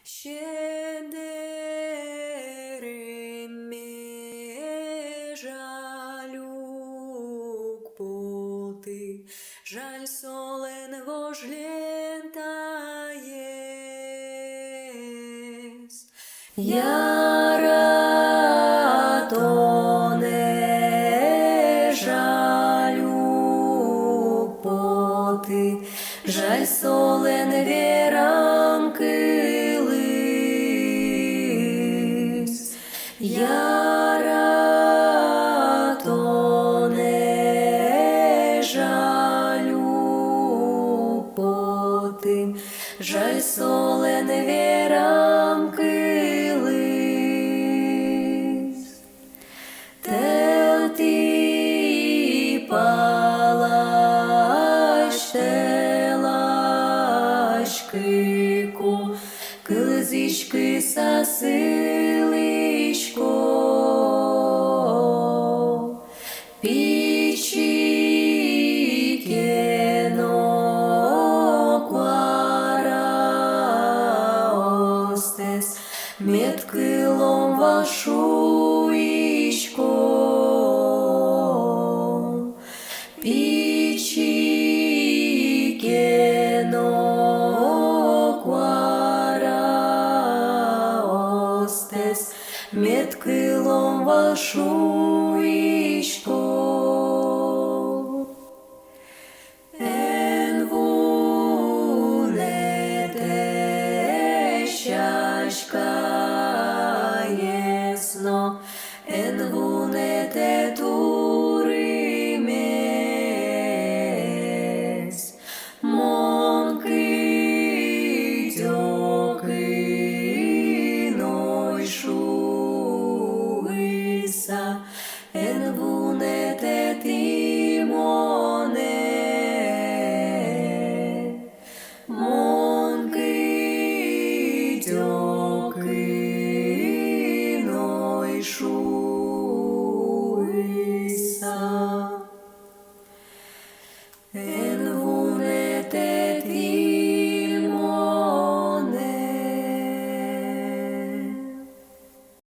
Щедерим жалюк поти, жаль солен вожлентаес. Яра тоне жалюк поти, жаль солен верам килис. Яра тоне жалюк поти, жаль солен верам килис. Телти палаш телашкику, килизишки сасилишко, пичикено квараостес, меткилом вашуишко, пичикено квараостес, меткилом вашуишко. Envunete shashka yesno, envunete turimes, monki tioki noishuisa, envunete timone, monki tioki noishuisa.